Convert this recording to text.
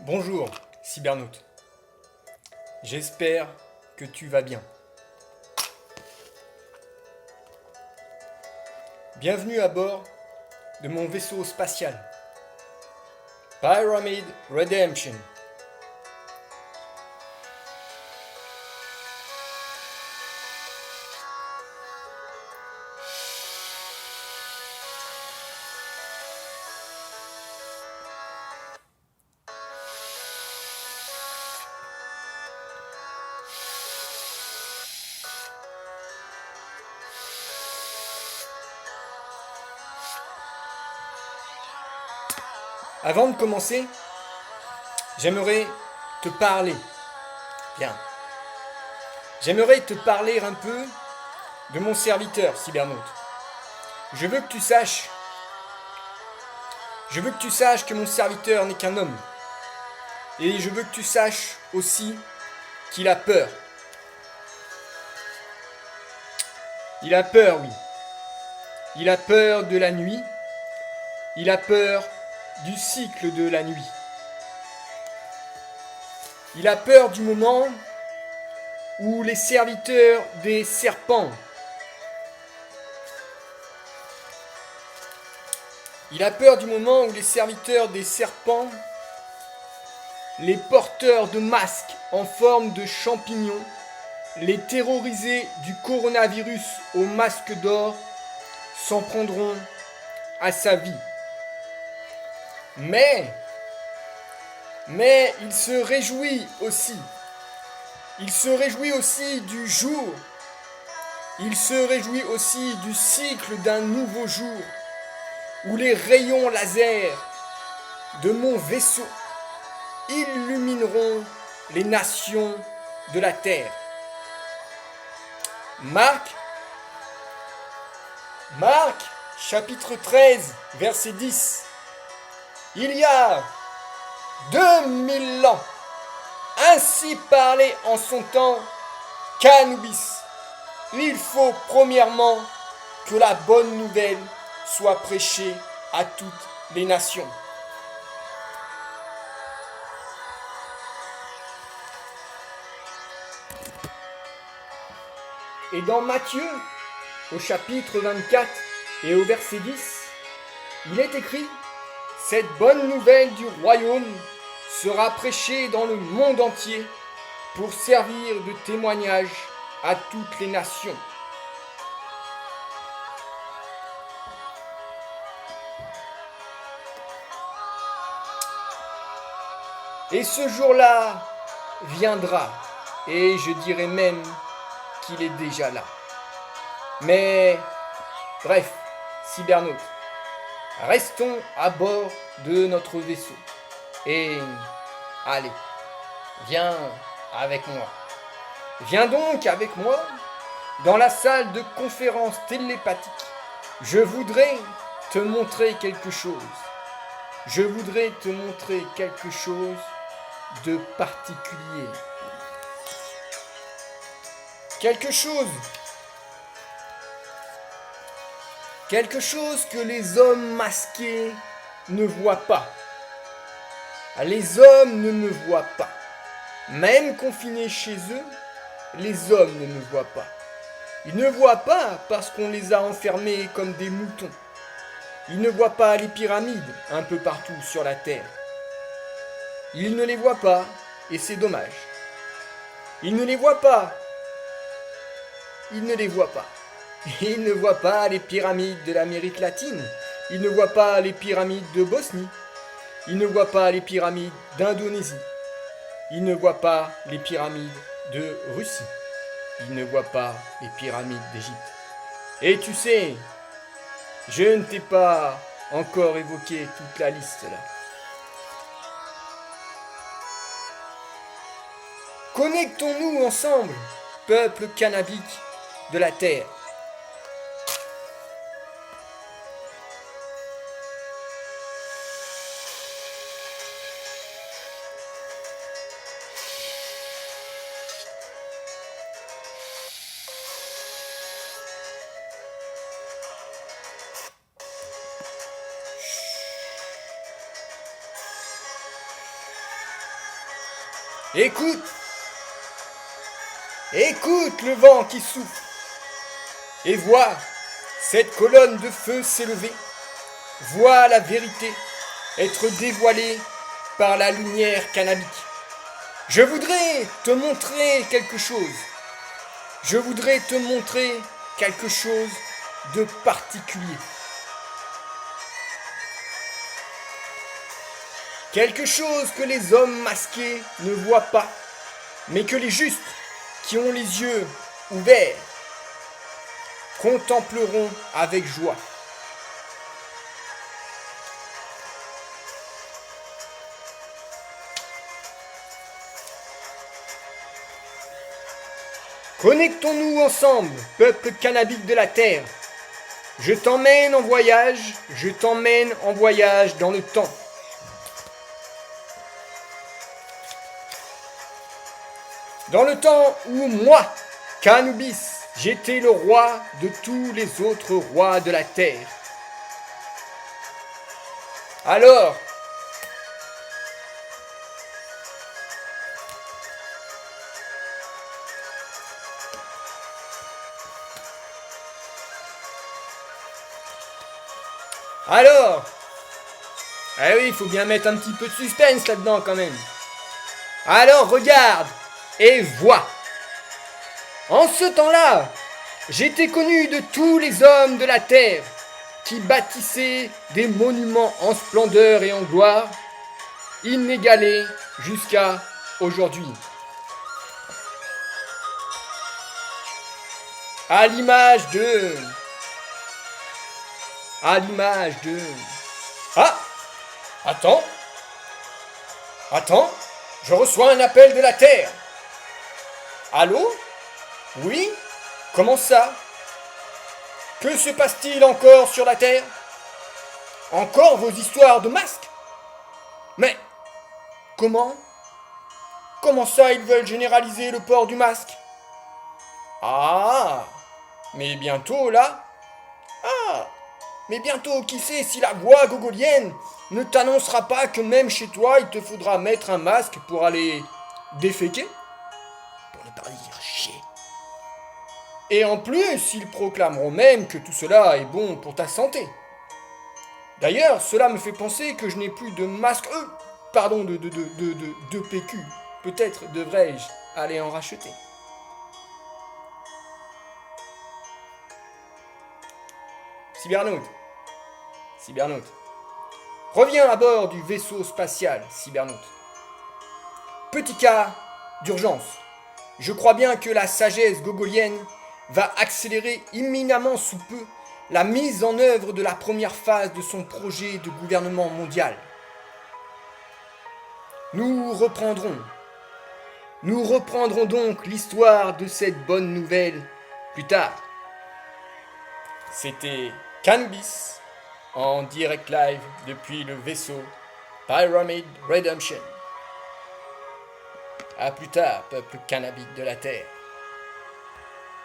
Bonjour, cybernaute. J'espère que tu vas bien. Bienvenue à bord de mon vaisseau spatial. Pyramid Redemption. Avant de commencer, j'aimerais te parler. Bien. J'aimerais te parler un peu de mon serviteur, cybernaute. Je veux que tu saches que mon serviteur n'est qu'un homme. Et je veux que tu saches aussi qu'il a peur. Il a peur, oui. Il a peur de la nuit. Il a peur du cycle de la nuit. Il a peur du moment où les serviteurs des serpents, les porteurs de masques en forme de champignons, les terrorisés du coronavirus au masque d'or, s'en prendront à sa vie. Mais il se réjouit aussi. Il se réjouit aussi du jour. Il se réjouit aussi du cycle d'un nouveau jour où les rayons laser de mon vaisseau illumineront les nations de la Terre. Marc, chapitre 13, verset 10. Il y a 2000 ans, ainsi parlait en son temps qu'Anubis. Il faut premièrement que la bonne nouvelle soit prêchée à toutes les nations. Et dans Matthieu, au chapitre 24 et au verset 10, il est écrit: cette bonne nouvelle du royaume sera prêchée dans le monde entier pour servir de témoignage à toutes les nations. Et ce jour-là viendra, et je dirais même qu'il est déjà là. Mais, bref, cybernaute, restons à bord de notre vaisseau. Et, allez, viens avec moi. Viens donc avec moi dans la salle de conférence télépathique. Je voudrais te montrer quelque chose. Je voudrais te montrer quelque chose de particulier. Quelque chose que les hommes masqués ne voient pas. Les hommes ne me voient pas. Même confinés chez eux, les hommes ne me voient pas. Ils ne voient pas parce qu'on les a enfermés comme des moutons. Ils ne voient pas les pyramides un peu partout sur la terre. Ils ne les voient pas, et c'est dommage. Ils ne les voient pas. Ils ne les voient pas. Ils ne voient pas les pyramides de l'Amérique latine. Ils ne voient pas les pyramides de Bosnie. Ils ne voient pas les pyramides d'Indonésie. Ils ne voient pas les pyramides de Russie. Ils ne voient pas les pyramides d'Égypte. Et tu sais, je ne t'ai pas encore évoqué toute la liste là. Connectons-nous ensemble, peuple cannabique de la Terre. Écoute, écoute le vent qui souffle, et vois cette colonne de feu s'élever. Vois la vérité être dévoilée par la lumière cannabique. Je voudrais te montrer quelque chose. Je voudrais te montrer quelque chose de particulier. Quelque chose que les hommes masqués ne voient pas, mais que les justes, qui ont les yeux ouverts, contempleront avec joie. Connectons-nous ensemble, peuple cannabique de la terre. Je t'emmène en voyage dans le temps. Dans le temps où moi, Canubis, j'étais le roi de tous les autres rois de la terre. Alors, eh oui, il faut bien mettre un petit peu de suspense là-dedans quand même. Alors regarde et vois. En ce temps-là, j'étais connu de tous les hommes de la terre qui bâtissaient des monuments en splendeur et en gloire, inégalés jusqu'à aujourd'hui. À l'image de... Ah! Attends, je reçois un appel de la Terre. Allô? Oui? Comment ça? Que se passe-t-il encore sur la Terre? Encore vos histoires de masques? Mais comment? Comment ça ils veulent généraliser le port du masque? Ah! Mais bientôt là? Ah! Mais bientôt, qui sait si la voix gogolienne ne t'annoncera pas que même chez toi, il te faudra mettre un masque pour aller déféquer? Pour ne pas dire chier. Et en plus, ils proclameront même que tout cela est bon pour ta santé. D'ailleurs, cela me fait penser que je n'ai plus de masque... de PQ. Peut-être devrais-je aller en racheter. Cybernaute. Reviens à bord du vaisseau spatial, Cybernaute. Petit cas d'urgence. Je crois bien que la sagesse gogolienne va accélérer imminemment sous peu la mise en œuvre de la première phase de son projet de gouvernement mondial. Nous reprendrons donc l'histoire de cette bonne nouvelle plus tard. C'était Canubis en direct live depuis le vaisseau Pyramid Redemption. A plus tard, peuple cannabique de la Terre.